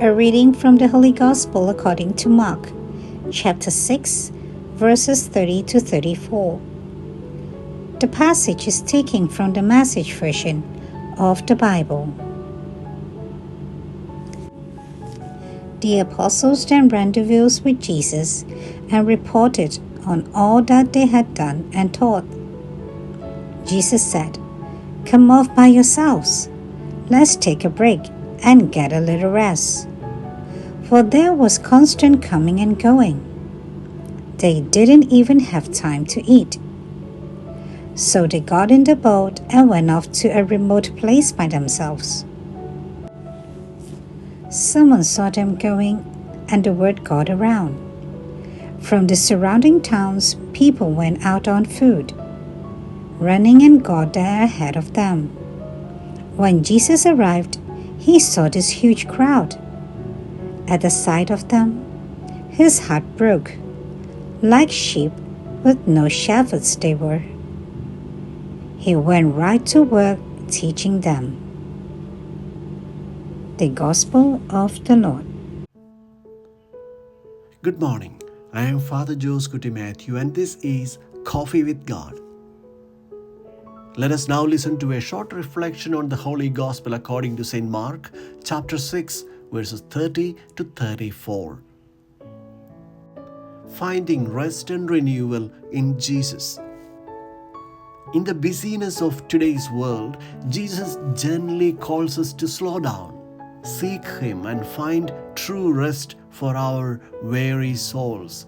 A reading from the Holy Gospel according to Mark, chapter 6, verses 30 to 34. The passage is taken from the Message version of the Bible. The apostles then rendezvoused with Jesus and reported on all that they had done and taught. Jesus said, "Come off by yourselves. Let's take a break and get a little rest." For there was constant coming and going. They didn't even have time to eat. So they got in the boat and went off to a remote place by themselves. Someone saw them going, and the word got around. From the surrounding towns, people went out on foot, running and got there ahead of them. When Jesus arrived, he saw this huge crowd. At the sight of them, his heart broke. Like sheep with no shepherds they were. He went right to work teaching them. The Gospel of the Lord. Good morning. I am Father Jose Matthew, and this is Coffee with God. Let us now listen to a short reflection on the Holy Gospel according to St. Mark, chapter 6, verses 30 to 34. Finding rest and renewal in Jesus. In the busyness of today's world, Jesus gently calls us to slow down, seek Him, and find true rest for our weary souls.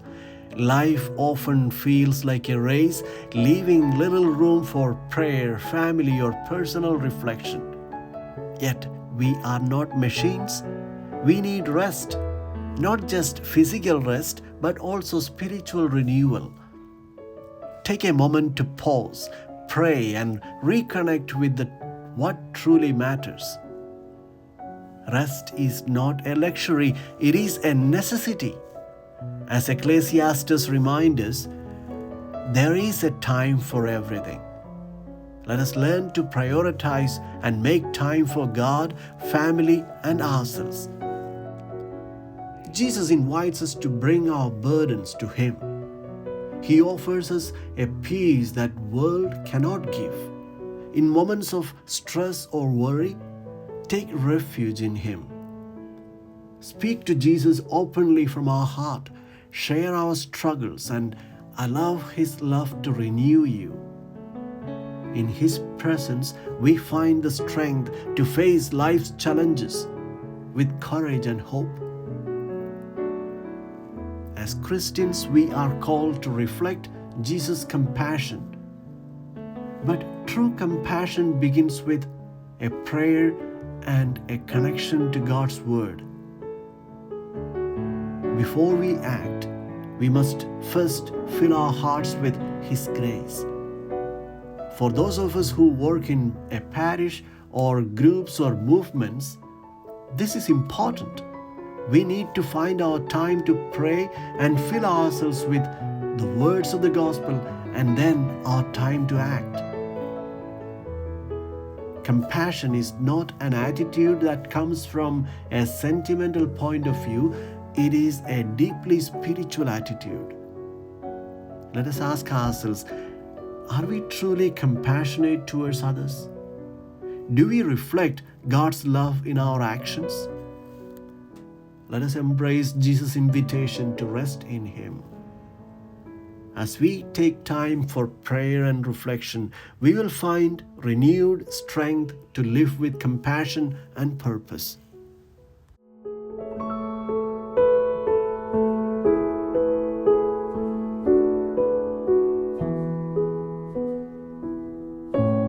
Life often feels like a race, leaving little room for prayer, family, or personal reflection. Yet, we are not machines. We need rest, not just physical rest, but also spiritual renewal. Take a moment to pause, pray, and reconnect with what truly matters. Rest is not a luxury, it is a necessity. As Ecclesiastes reminds us, there is a time for everything. Let us learn to prioritize and make time for God, family, and ourselves. Jesus invites us to bring our burdens to Him. He offers us a peace that world cannot give. In moments of stress or worry, take refuge in Him. Speak to Jesus openly from our heart. Share our struggles and allow His love to renew you. In His presence, we find the strength to face life's challenges with courage and hope. As Christians, we are called to reflect Jesus' compassion. But true compassion begins with a prayer and a connection to God's Word. Before we act, we must first fill our hearts with His grace. For those of us who work in a parish or groups or movements, this is important. We need to find our time to pray and fill ourselves with the words of the gospel, and then our time to act. Compassion is not an attitude that comes from a sentimental point of view. It is a deeply spiritual attitude. Let us ask ourselves, are we truly compassionate towards others? Do we reflect God's love in our actions? Let us embrace Jesus' invitation to rest in Him. As we take time for prayer and reflection, we will find renewed strength to live with compassion and purpose.